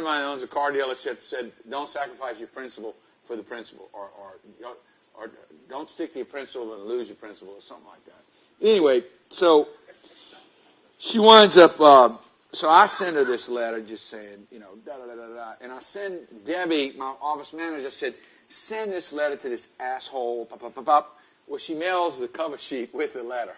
mine that owns a car dealership said, don't sacrifice your principal for the principal, or don't stick to your principal and lose your principal, or something like that. Anyway, so she winds up, so I send her this letter just saying, you know, da-da-da-da-da. And I send Debbie, my office manager, said, send this letter to this asshole, pop, pop, pop, pop. Well, she mails the cover sheet with the letter.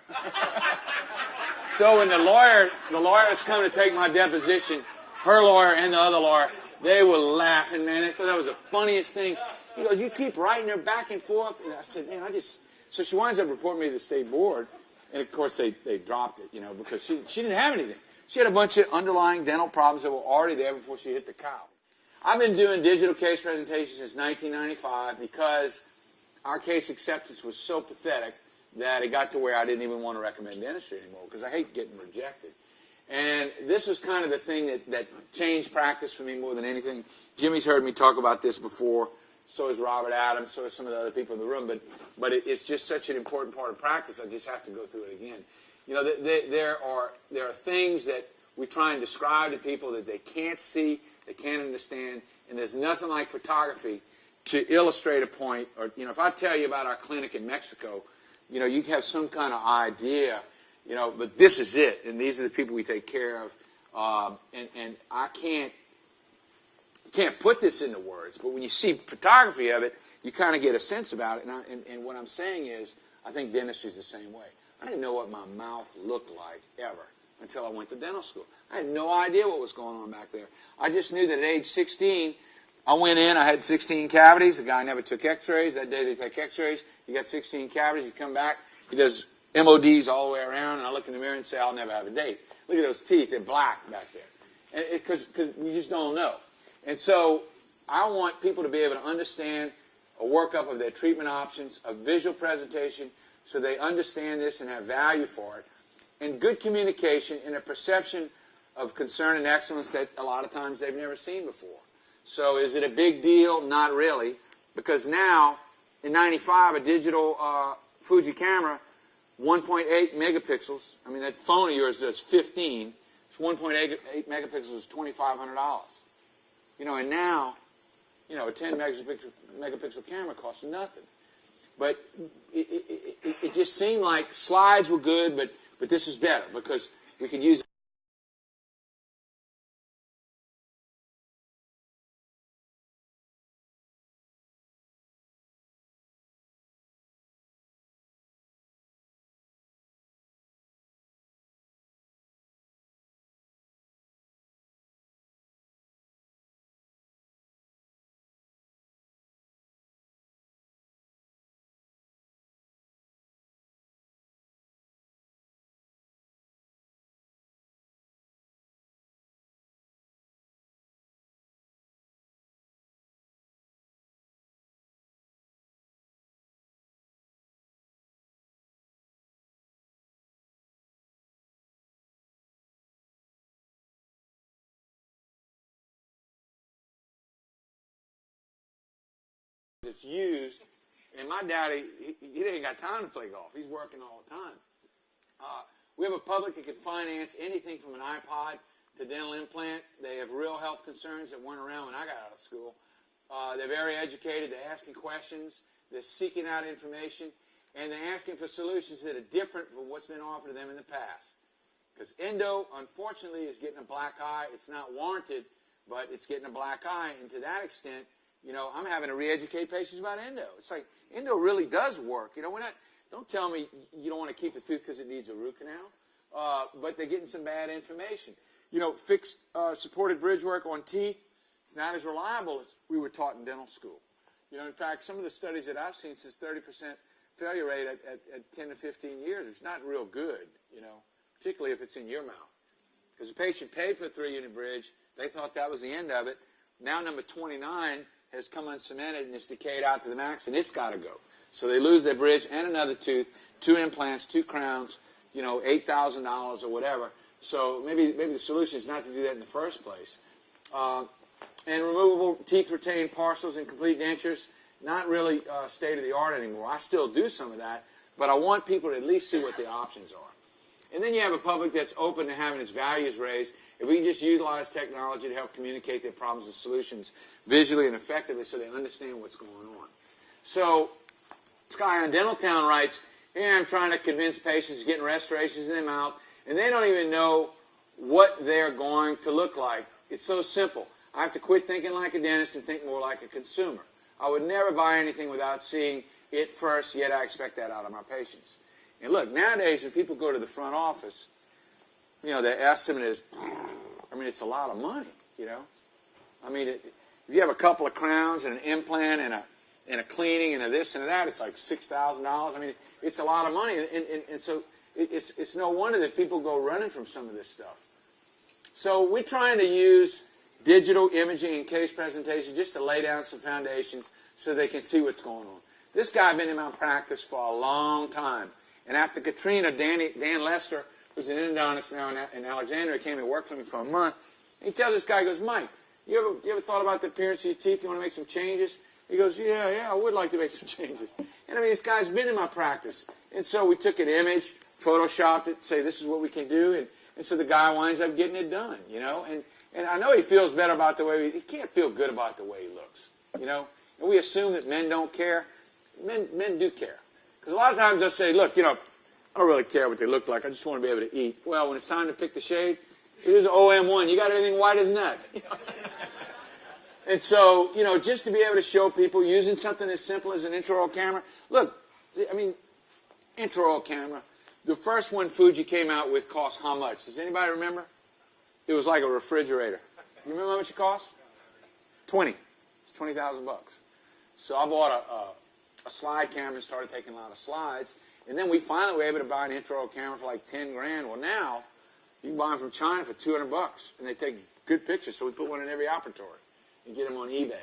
So when the lawyers come to take my deposition, her lawyer and the other lawyer, they were laughing, man. They thought that was the funniest thing. He goes, you keep writing her back and forth? And I said, man, So she winds up reporting me to the state board. And, of course, they dropped it, you know, because she didn't have anything. She had a bunch of underlying dental problems that were already there before she hit the cow. I've been doing digital case presentations since 1995 because our case acceptance was so pathetic that it got to where I didn't even want to recommend dentistry anymore because I hate getting rejected. And this was kind of the thing that changed practice for me more than anything. Jimmy's heard me talk about this before. So has Robert Adams. So has some of the other people in the room. But it's just such an important part of practice. I just have to go through it again. You know, there are things that we try and describe to people that they can't see, they can't understand, and there's nothing like photography to illustrate a point. Or, you know, if I tell you about our clinic in Mexico, you know, you have some kind of idea, you know, but this is it, and these are the people we take care of. And I can't put this into words, but when you see photography of it, you kind of get a sense about it. And what I'm saying is, I think dentistry is the same way. I didn't know what my mouth looked like ever until I went to dental school. I had no idea what was going on back there. I just knew that at age 16, I went in, I had 16 cavities. The guy never took x-rays. That day they take x-rays. You got 16 cavities. You come back. He does MODs all the way around, and I look in the mirror and say, I'll never have a date. Look at those teeth. They're black back there. Because you just don't know. And so I want people to be able to understand a workup of their treatment options, a visual presentation, so they understand this and have value for it, and good communication and a perception of concern and excellence that a lot of times they've never seen before. So is it a big deal? Not really, because now, in 95, a digital Fuji camera, 1.8 megapixels, I mean, that phone of yours does 15, it's 1.8 megapixels is $2,500. You know, and now, you know, a 10 megapixel camera costs nothing. But it just seemed like slides were good, but this is better because we could use it's used. And my daddy, he ain't got time to play golf. He's working all the time. We have a public that can finance anything from an iPod to dental implant. They have real health concerns that weren't around when I got out of school. They're very educated. They're asking questions. They're seeking out information. And they're asking for solutions that are different from what's been offered to them in the past. Because endo, unfortunately, is getting a black eye. It's not warranted, but it's getting a black eye. And to that extent, you know, I'm having to re-educate patients about endo. It's like, endo really does work. You know, don't tell me you don't want to keep a tooth because it needs a root canal. But they're getting some bad information. You know, fixed supported bridge work on teeth, it's not as reliable as we were taught in dental school. You know, in fact, some of the studies that I've seen says 30% failure rate at 10 to 15 years. It's not real good, you know, particularly if it's in your mouth. Because the patient paid for a 3-unit bridge. They thought that was the end of it. Now number 29 has come uncemented and it's decayed out to the max, and it's got to go. So they lose their bridge and another tooth, 2 implants, 2 crowns, you know, $8,000 or whatever. So maybe the solution is not to do that in the first place. And removable teeth retained partials and complete dentures, not really state of the art anymore. I still do some of that, but I want people to at least see what the options are. And then you have a public that's open to having its values raised, if we can just utilize technology to help communicate their problems and solutions visually and effectively so they understand what's going on. So this guy on Dentaltown writes, here I'm trying to convince patients getting restorations in their mouth, and they don't even know what they're going to look like. It's so simple. I have to quit thinking like a dentist and think more like a consumer. I would never buy anything without seeing it first, yet I expect that out of my patients. And look, nowadays when people go to the front office, you know, their estimate is, I mean, it's a lot of money, you know. I mean, if you have a couple of crowns and an implant and a cleaning and a this and a that, it's like $6,000. I mean, it's a lot of money. And so it's no wonder that people go running from some of this stuff. So we're trying to use digital imaging and case presentation just to lay down some foundations so they can see what's going on. This guy been in my practice for a long time. And after Katrina, Dan Lester, who's an endodontist now in Alexandria, came and worked for me for a month. He tells this guy, he goes, Mike, you ever thought about the appearance of your teeth? You want to make some changes? He goes, yeah, I would like to make some changes. And I mean, this guy's been in my practice. And so we took an image, photoshopped it, say this is what we can do. And so the guy winds up getting it done, you know. And I know he feels better about the way he can't feel good about the way he looks, you know. And we assume that men don't care. Men do care. Because a lot of times they'll say, look, you know, I don't really care what they look like. I just want to be able to eat. Well, when it's time to pick the shade, here's an OM1. You got anything whiter than that? You know? And so, you know, just to be able to show people using something as simple as an intraoral camera. Look, I mean, intraoral camera. The first one Fuji came out with cost how much? Does anybody remember? It was like a refrigerator. You remember how much it cost? 20. It's $20,000 bucks. So I bought a slide camera and started taking a lot of slides. And then we finally were able to buy an intraoral camera for like 10 grand. Well, now you can buy them from China for 200 bucks, and they take good pictures. So we put one in every operatory and get them on eBay.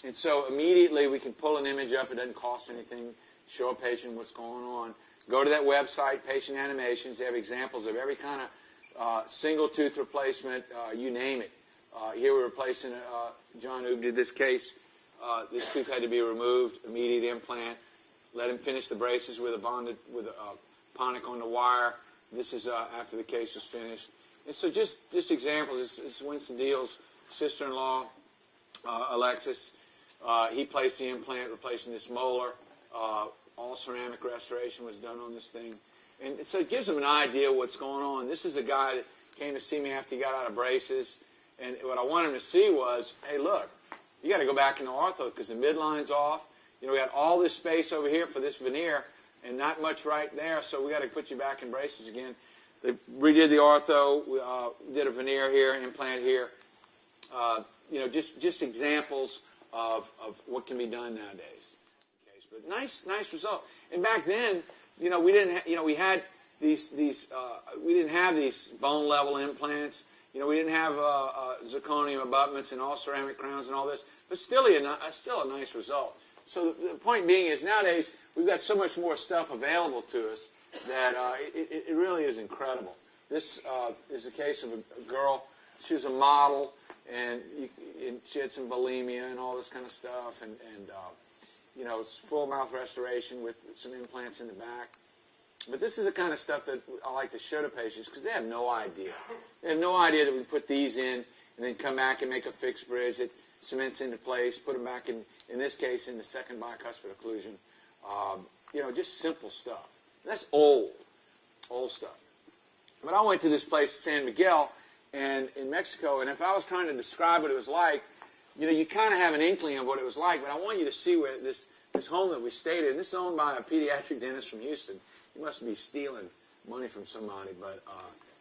And so immediately we can pull an image up. It doesn't cost anything. Show a patient what's going on. Go to that website, Patient Animations. They have examples of every kind of single tooth replacement, you name it. Here we're replacing, John Oob did this case. This tooth had to be removed, immediate implant. Let him finish the braces with a ponic on the wire. This is after the case was finished. And so just examples. This is Winston Deal's sister-in-law, Alexis. He placed the implant, replacing this molar. All ceramic restoration was done on this thing. And so it gives them an idea of what's going on. This is a guy that came to see me after he got out of braces. And what I wanted him to see was, hey, look, you got to go back into ortho because the midline's off. You know, we got all this space over here for this veneer and not much right there, so we got to put you back in braces again. They redid the ortho, did a veneer here, implant here. You know, just examples of what can be done nowadays. Okay, but nice result. And back then, you know, we didn't, you know, we had we didn't have these bone level implants. You know, we didn't have zirconium abutments and all ceramic crowns and all this, but still a nice result. So the point being is nowadays we've got so much more stuff available to us that it really is incredible. This is a case of a girl. She was a model, and she had some bulimia and all this kind of stuff, and you know, it's full mouth restoration with some implants in the back. But this is the kind of stuff that I like to show to patients because they have no idea. They have no idea that we put these in and then come back and make a fixed bridge that cements into place, put them back in this case, in the second bicuspid occlusion. You know, just simple stuff. That's old stuff. But I went to this place, San Miguel, and in Mexico, and if I was trying to describe what it was like, you know, you kind of have an inkling of what it was like, but I want you to see where this home that we stayed in. This is owned by a pediatric dentist from Houston. He must be stealing money from somebody, but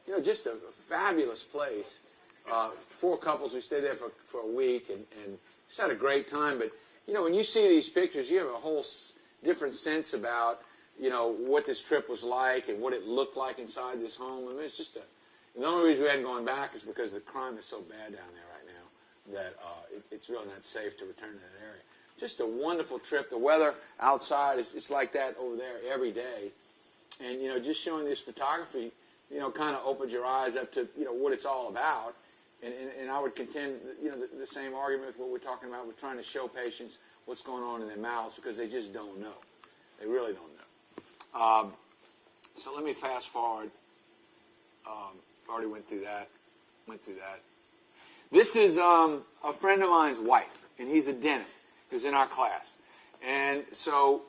you know, just a fabulous place. 4 couples, we stayed there for a week, and just had a great time. But you know, when you see these pictures, you have a whole different sense about, you know, what this trip was like and what it looked like inside this home. I mean, it's just the only reason we hadn't gone back is because the crime is so bad down there right now that it's really not safe to return to that area. Just a wonderful trip. The weather outside is like that over there every day. And, you know, just showing this photography, you know, kind of opens your eyes up to, you know, what it's all about. And I would contend, you know, the same argument with what we're talking about. We're trying to show patients what's going on in their mouths because they just don't know. They really don't know. So let me fast forward. Already went through that. Went through that. This is a friend of mine's wife, and he's a dentist who's in our class. And so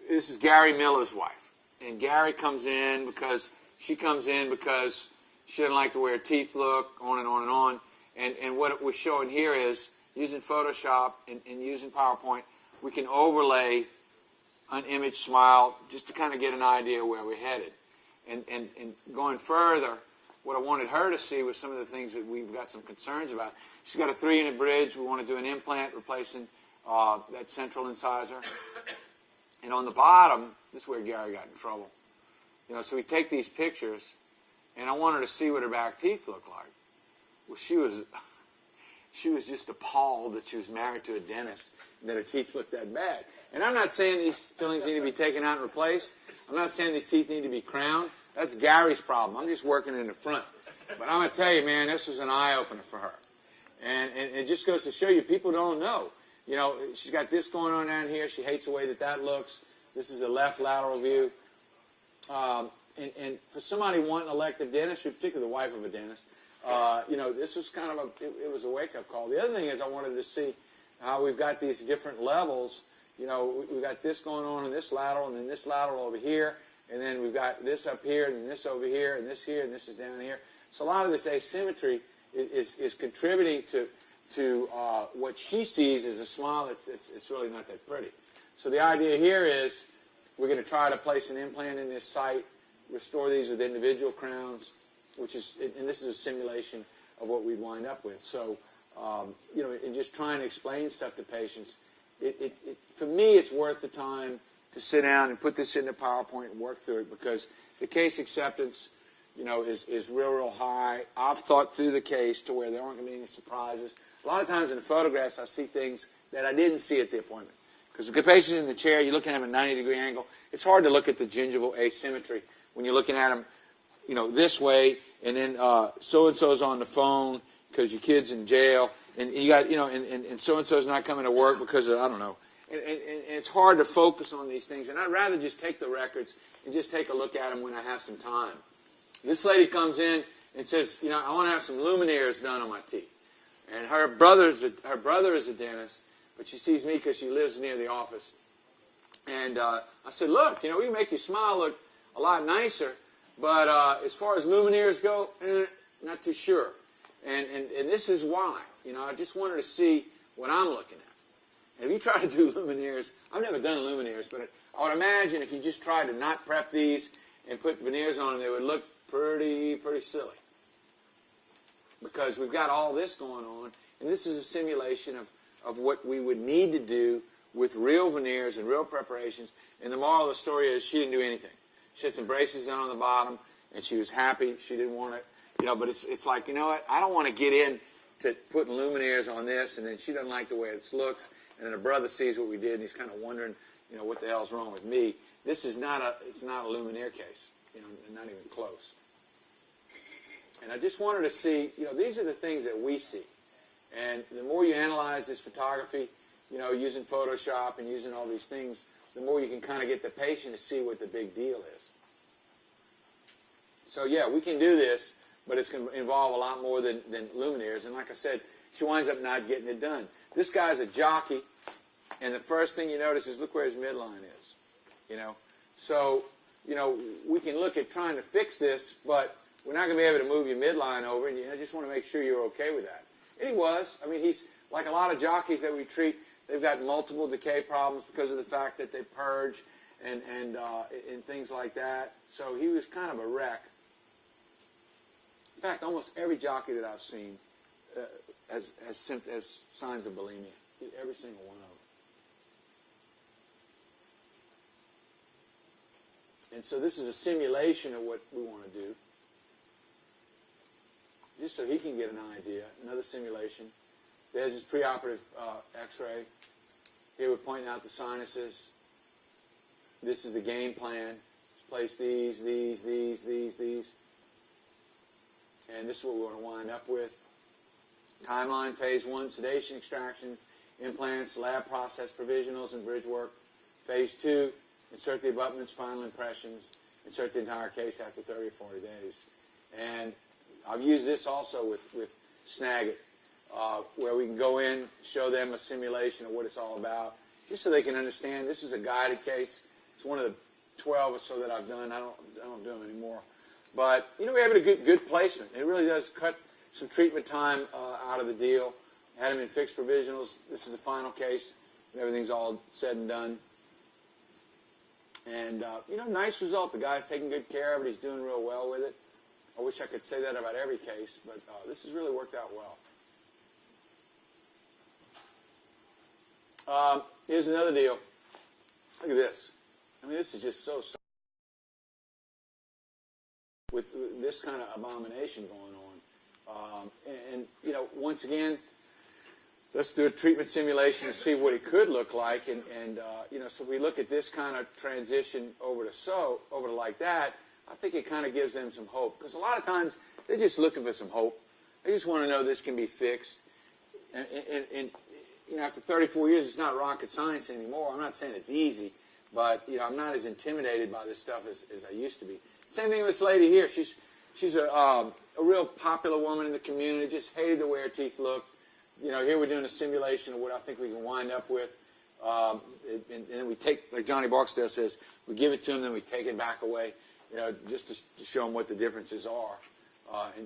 this is Gary Miller's wife. And Gary comes in because she doesn't like the way her teeth look, on and on and on. And what we're showing here is, using Photoshop and using PowerPoint, we can overlay an image smile just to kind of get an idea where we're headed. And going further, what I wanted her to see was some of the things that we've got some concerns about. She's got a 3-unit bridge. We want to do an implant replacing that central incisor. And on the bottom, this is where Gary got in trouble. So we take these pictures, and I want her to see what her back teeth look like. Well, she was just appalled that she was married to a dentist and that her teeth looked that bad. And I'm not saying these fillings need to be taken out and replaced. I'm not saying these teeth need to be crowned. That's Gary's problem. I'm just working in the front. But I'm going to tell you, man, this was an eye-opener for her. And it just goes to show you, people don't know. She's got this going on down here. She hates the way that looks. This is a left lateral view. And for somebody wanting elective dentistry, particularly the wife of a dentist, this was kind of it was a wake-up call. The other thing is I wanted to see how we've got these different levels. We've got this going on in this lateral, and then this lateral over here, and then we've got this up here, and then this over here, and this here, and this is down here. So a lot of this asymmetry is contributing to what she sees as a smile it's really not that pretty. So the idea here is we're going to try to place an implant in this site, restore these with individual crowns, and this is a simulation of what we'd wind up with. So, in just trying to explain stuff to patients, for me, it's worth the time to sit down and put this into PowerPoint and work through it, because the case acceptance, is real high. I've thought through the case to where there aren't going to be any surprises. A lot of times in the photographs, I see things that I didn't see at the appointment. Because the patient's in the chair, you're looking at him at a 90-degree angle. It's hard to look at the gingival asymmetry when you're looking at him, this way, and then so-and-so's on the phone because your kid's in jail, and you got, and so-and-so's not coming to work because of, I don't know. And it's hard to focus on these things, and I'd rather just take the records and just take a look at them when I have some time. This lady comes in and says, I want to have some luminaires done on my teeth. And her brother is a dentist, but she sees me because she lives near the office. And I said, look, we can make your smile look a lot nicer, but as far as luminaires go, not too sure. And this is why. I just wanted to see what I'm looking at. And if you try to do luminaires, I've never done luminaires, but I would imagine if you just tried to not prep these and put veneers on them, they would look pretty silly. Because we've got all this going on, and this is a simulation of what we would need to do with real veneers and real preparations. And the moral of the story is she didn't do anything. She had some braces done on the bottom, and she was happy. She didn't want it, but it's like, what? I don't want to get in to putting luminaires on this, and then she doesn't like the way it looks, and then her brother sees what we did, and he's kind of wondering, what the hell's wrong with me. This is not it's not a luminaire case, not even close. And I just wanted to see, these are the things that we see. And the more you analyze this photography, using Photoshop and using all these things, the more you can kind of get the patient to see what the big deal is. So, yeah, we can do this, but it's going to involve a lot more than luminaires. And like I said, she winds up not getting it done. This guy's a jockey, and the first thing you notice is look where his midline is. So, we can look at trying to fix this, but we're not going to be able to move your midline over, and I just want to make sure you're okay with that. And he was. I mean, he's like a lot of jockeys that we treat. They've got multiple decay problems because of the fact that they purge and things like that. So he was kind of a wreck. In fact, almost every jockey that I've seen has signs of bulimia. Every single one of them. And so this is a simulation of what we want to do, just so he can get an idea. Another simulation. There's his preoperative x-ray. Here we're pointing out the sinuses. This is the game plan. Place these. And this is what we want to wind up with. Timeline, phase 1, sedation, extractions, implants, lab process, provisionals, and bridge work. Phase 2, insert the abutments, final impressions, insert the entire case after 30 or 40 days. And I've used this also with Snagit, where we can go in, show them a simulation of what it's all about, just so they can understand. This is a guided case. It's one of the 12 or so that I've done. I don't do them anymore. But, we have a good placement. It really does cut some treatment time out of the deal. Had him in fixed provisionals. This is the final case. Everything's all said and done. And, nice result. The guy's taking good care of it. He's doing real well with it. I wish I could say that about every case, but this has really worked out well. Here's another deal. Look at this. This is just so with this kind of abomination going on. And once again, let's do a treatment simulation and see what it could look like. And so if we look at this kind of transition over to like that, I think it kind of gives them some hope. Because a lot of times, they're just looking for some hope. They just want to know this can be fixed. And after 34 years, it's not rocket science anymore. I'm not saying it's easy, but, I'm not as intimidated by this stuff as I used to be. Same thing with this lady here. She's a real popular woman in the community, just hated the way her teeth looked. Here we're doing a simulation of what I think we can wind up with. And then we take, like Johnny Barksdale says, we give it to them, then we take it back away, just to show them what the differences are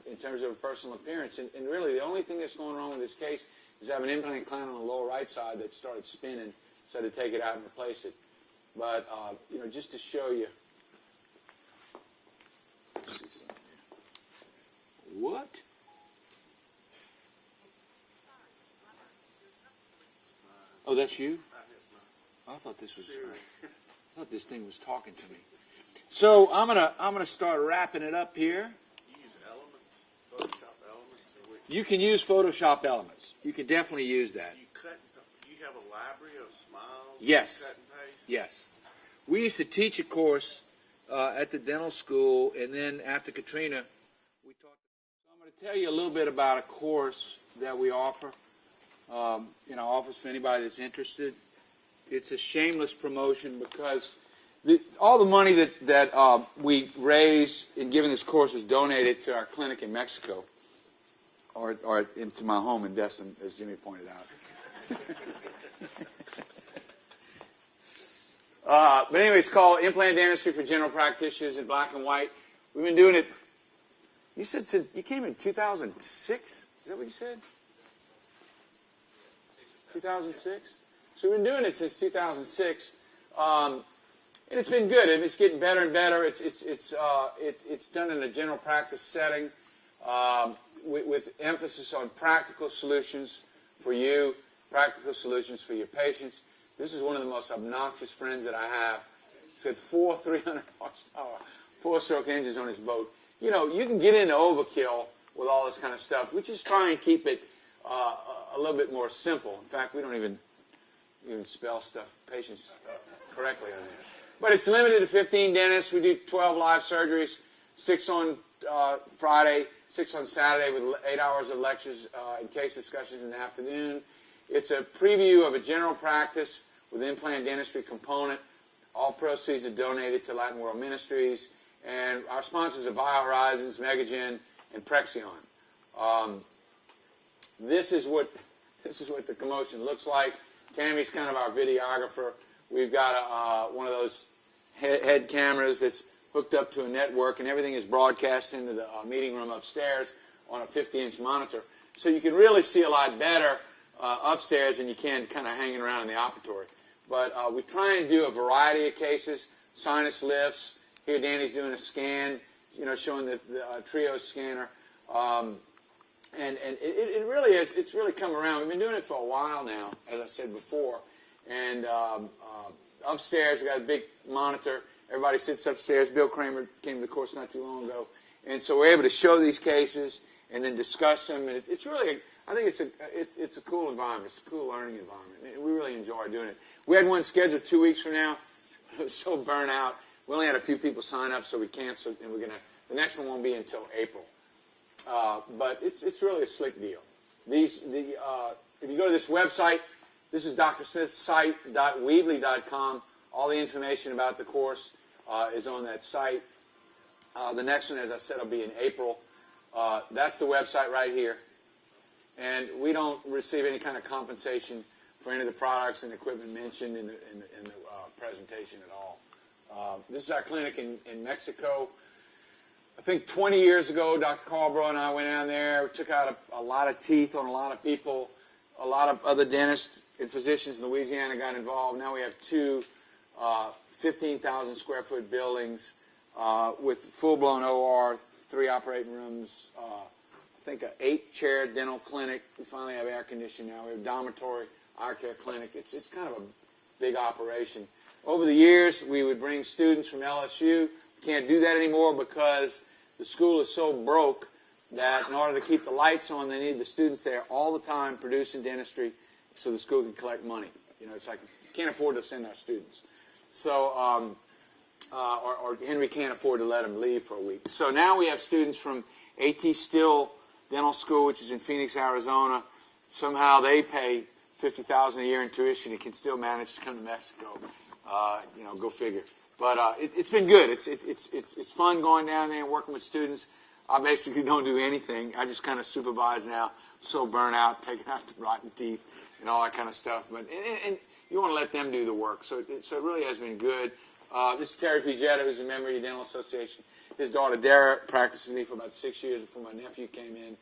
in terms of personal appearance. And really, the only thing that's going wrong with this case is I have an implant clamp on the lower right side that started spinning, so I had to take it out and replace it. But, just to show you. Let's see something here. What? Oh, that's you? I thought this was. I thought this thing was talking to me. So I'm gonna start wrapping it up here. You use elements, Photoshop elements, or you can use Photoshop elements. You can definitely use that. You have a library of smiles. Yes. Cut and paste? Yes. We used to teach a course at the dental school, and then after Katrina, we taught. So I'm going to tell you a little bit about a course that we offer in our office for anybody that's interested. It's a shameless promotion because all the money that we raise in giving this course is donated to our clinic in Mexico, or into my home in Destin, as Jimmy pointed out. But anyway, it's called Implant Dentistry for General Practitioners in Black and White. We've been doing it. You said you came in 2006? Is that what you said? 2006? So we've been doing it since 2006, and it's been good. And it's getting better and better. It's done in a general practice setting with emphasis on practical solutions for you, practical solutions for your patients. This is one of the most obnoxious friends that I have. He's got 4 300 horsepower, 4-stroke engines on his boat. You can get into overkill with all this kind of stuff. We just try and keep it a little bit more simple. In fact, we don't even spell stuff, patients correctly on here. But it's limited to 15 dentists. We do 12 live surgeries, 6 on Friday, 6 on Saturday with 8 hours of lectures and case discussions in the afternoon. It's a preview of a general practice with implant dentistry component. All proceeds are donated to Latin World Ministries. And our sponsors are BioHorizons, Megagen, and Prexion. This is what the commotion looks like. Tammy's kind of our videographer. We've got one of those head cameras that's hooked up to a network, and everything is broadcast into the meeting room upstairs on a 50-inch monitor. So you can really see a lot better upstairs than you can kind of hanging around in the operatory. But we try and do a variety of cases, sinus lifts. Here Danny's doing a scan, showing the Trio scanner. And it really is, it's really come around. We've been doing it for a while now, as I said before. And upstairs, we got a big monitor. Everybody sits upstairs. Bill Kramer came to the course not too long ago. And so we're able to show these cases and then discuss them. And it's really, I think it's a cool environment. It's a cool learning environment. We really enjoy doing it. We had one scheduled 2 weeks from now. It was so burnt out. We only had a few people sign up, so we canceled. And the next one won't be until April. But it's really a slick deal. If you go to this website, this is Dr. Smith's site, .weebly.com. All the information about the course is on that site. The next one, as I said, will be in April. That's the website right here. And we don't receive any kind of compensation for any of the products and equipment mentioned in the presentation at all. This is our clinic in Mexico. I think 20 years ago, Dr. Carlbrough and I went down there, took out a lot of teeth on a lot of people. A lot of other dentists and physicians in Louisiana got involved. Now we have two 15,000 square foot buildings with full-blown OR, 3 operating rooms, I think an 8-chair dental clinic. We finally have air conditioning now. We have a dormitory, eye care clinic. It's kind of a big operation. Over the years, we would bring students from LSU. Can't do that anymore because the school is so broke that in order to keep the lights on, they need the students there all the time producing dentistry so the school can collect money. You know, it's like you can't afford to send our students. So, or Henry can't afford to let them leave for a week. So now we have students from A.T. Still Dental School, which is in Phoenix, Arizona. Somehow they pay $50,000 a year in tuition and can still manage to come to Mexico. You know, go figure. But it's been good. It's fun going down there and working with students. I basically don't do anything. I just kind of supervise now. I'm so burnt out, taking out the rotten teeth and all that kind of stuff. But and you want to let them do the work. So it really has been good. This is Terry Fugetta, who's a member of the Dental Association. His daughter Dara practiced with me for about 6 years before my nephew came in.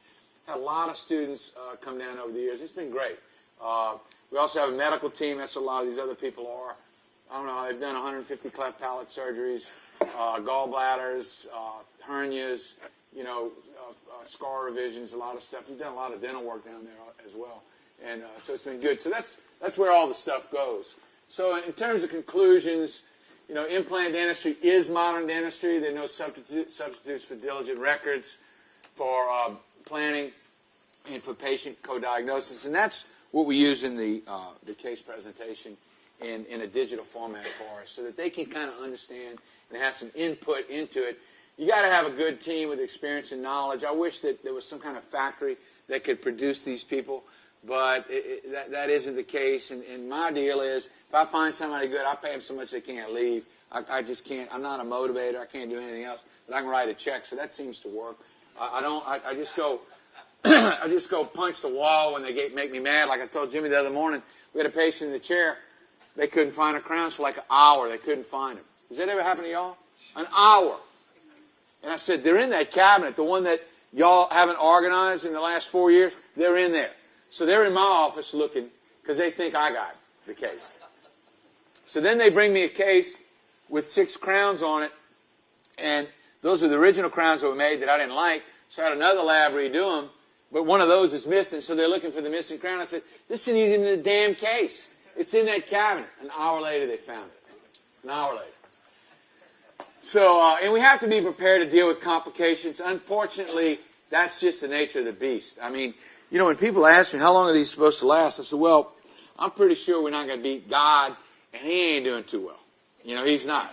Had a lot of students come down over the years. It's been great. We also have a medical team. That's what a lot of these other people are. I don't know, they've done 150 cleft palate surgeries, gallbladders, hernias, you know, scar revisions, a lot of stuff. We've done a lot of dental work down there as well. And so it's been good. So that's where all the stuff goes. So in terms of conclusions, you know, implant dentistry is modern dentistry. There are no substitutes for diligent records, for planning, and for patient co-diagnosis. And that's what we use in the case presentation in a digital format for us, so that they can kind of understand and have some input into it. You got to have a good team with experience and knowledge. I wish that there was some kind of factory that could produce these people, but that isn't the case. And my deal is, if I find somebody good, I pay them so much they can't leave. I just can't. I'm not a motivator. I can't do anything else. But I can write a check, so that seems to work. I just go. I just go punch the wall when they make me mad. Like I told Jimmy the other morning, we had a patient in the chair. They couldn't find a crown for like an hour. They couldn't find them. Does that ever happen to y'all? An hour. And I said, they're in that cabinet, the one that y'all haven't organized in the last 4 years. They're in there. So they're in my office looking because they think I got the case. So then they bring me a case with 6 crowns on it, and those are the original crowns that were made that I didn't like. So I had another lab redo them, but one of those is missing, so they're looking for the missing crown. I said, this isn't even in the damn case. It's in that cabinet. An hour later, they found it. An hour later. So, and we have to be prepared to deal with complications. Unfortunately, that's just the nature of the beast. I mean, you know, when people ask me, how long are these supposed to last? I said, well, I'm pretty sure we're not going to beat God, and he ain't doing too well. You know, he's not.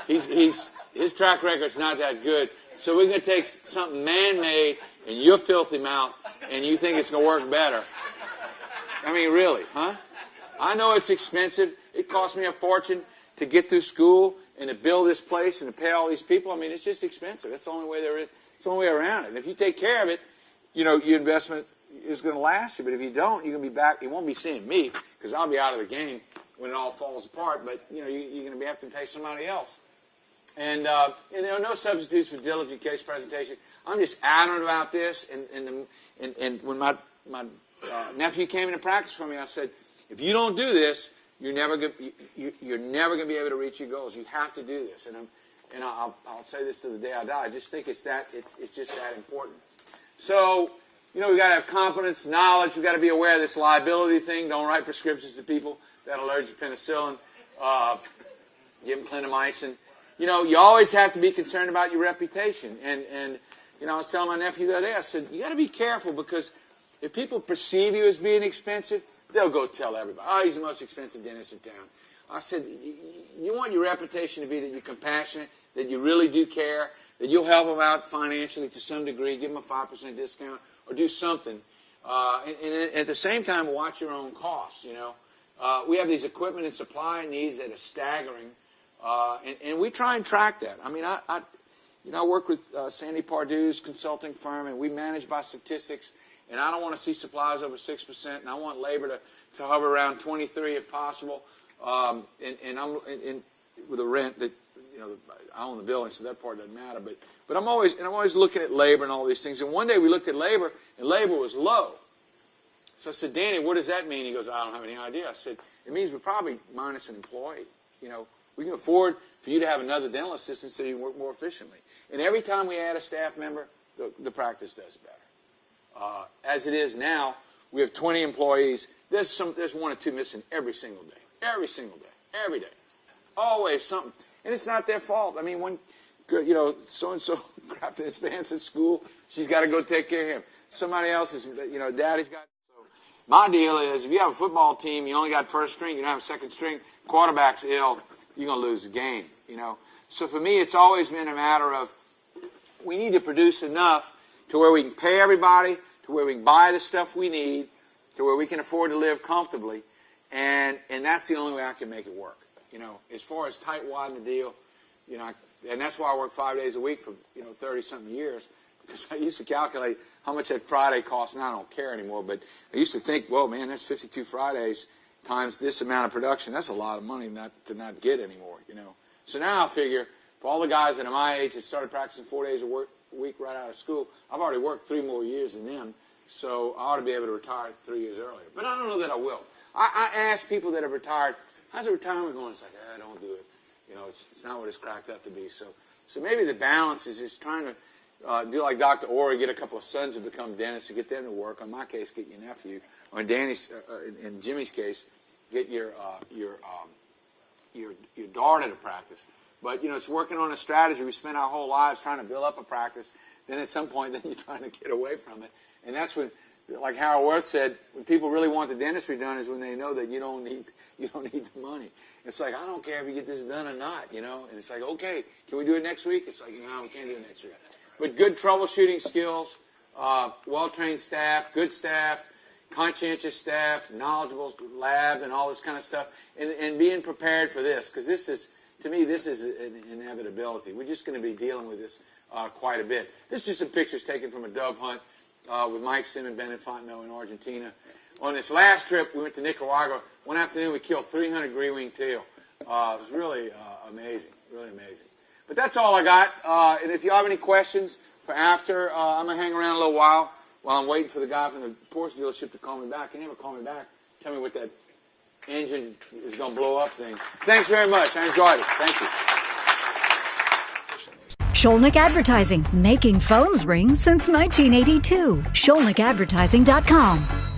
His track record's not that good. So we're going to take something man-made in your filthy mouth, and you think it's going to work better. I mean, really, huh? I know it's expensive. It cost me a fortune to get through school and to build this place and to pay all these people. I mean, it's just expensive. That's the only way there is. It's the only way around it. And if you take care of it, you know, your investment is going to last you. But if you don't, you're going to be back. You won't be seeing me because I'll be out of the game when it all falls apart. But, you know, you're going to have to pay somebody else. And there are no substitutes for diligent case presentation. I'm just adamant about this. And when my nephew came into practice for me, I said, if you don't do this, you're never going to be able to reach your goals. You have to do this. And I'll say this to the day I die. I just think it's just that important. So, you know, we've got to have competence, knowledge. We've got to be aware of this liability thing. Don't write prescriptions to people that are allergic to penicillin. Give them clindamycin. You know, you always have to be concerned about your reputation. And you know, I was telling my nephew the other day, I said, you got to be careful because if people perceive you as being expensive, they'll go tell everybody, oh, he's the most expensive dentist in town. I said, you want your reputation to be that you're compassionate, that you really do care, that you'll help them out financially to some degree, give them a 5% discount, or do something. And at the same time, watch your own costs, you know. We have these equipment and supply needs that are staggering, and we try and track that. I mean, You know, I work with Sandy Pardue's consulting firm, and we manage by statistics. And I don't want to see supplies over 6%, and I want labor to hover around 23 if possible. And I'm with a rent that, you know, I own the building, so that part doesn't matter. But I'm always looking at labor and all these things. And one day we looked at labor, and labor was low. So I said, Danny, what does that mean? He goes, I don't have any idea. I said, it means we're probably minus an employee. You know, we can afford for you to have another dental assistant so you can work more efficiently. And every time we add a staff member, the practice does better. As it is now, we have 20 employees. There's 1 or 2 missing every single day. Every single day. Every day. Always something. And it's not their fault. I mean, you know, so-and-so crapped his pants at school. She's got to go take care of him. Somebody else is, you know, daddy's got. So my deal is, if you have a football team, you only got first string, you don't have a second string, quarterback's ill, you're going to lose the game, you know. So for me, it's always been a matter of, we need to produce enough to where we can pay everybody, to where we can buy the stuff we need, to where we can afford to live comfortably, and that's the only way I can make it work. You know, as far as tight-wadding the deal, you know, and that's why I work 5 days a week for, you know, 30-something years, because I used to calculate how much that Friday costs. Now I don't care anymore, but I used to think, well, man, that's 52 Fridays times this amount of production. That's a lot of money to not get anymore, you know. So now I figure, for all the guys that are my age that started practicing 4 days a week right out of school, I've already worked 3 more years than them, so I ought to be able to retire 3 years earlier. But I don't know that I will. I ask people that have retired, how's the retirement going? It's like, don't do it. You know, it's not what it's cracked up to be. So maybe the balance is just trying to do like Dr. Ori, get a couple of sons to become dentists and get them to work. In my case, get your nephew. Or in Danny's, in Jimmy's case, get your daughter to practice. But, you know, it's working on a strategy. We spend our whole lives trying to build up a practice. Then at some point, then you're trying to get away from it. And that's when, like Harold Worth said, when people really want the dentistry done is when they know that you don't need the money. It's like, I don't care if you get this done or not, you know. And it's like, okay, can we do it next week? It's like, no, we can't do it next week. But good troubleshooting skills, well-trained staff, good staff, conscientious staff, knowledgeable lab, and all this kind of stuff, and being prepared for this, because this is, to me, this is an inevitability. We're just going to be dealing with this quite a bit. This is just some pictures taken from a dove hunt with Mike Sim and Ben Infantino in Argentina. On this last trip, we went to Nicaragua. One afternoon, we killed 300 green-winged teal. It was really amazing, really amazing. But that's all I got. And if you have any questions for after, I'm going to hang around a little while I'm waiting for the guy from the Porsche dealership to call me back. Can he ever call me back? Tell me what that engine is going to blow up thing. Thanks very much. I enjoyed it. Thank you. Sholnick Advertising, making phones ring since 1982. SholnickAdvertising.com.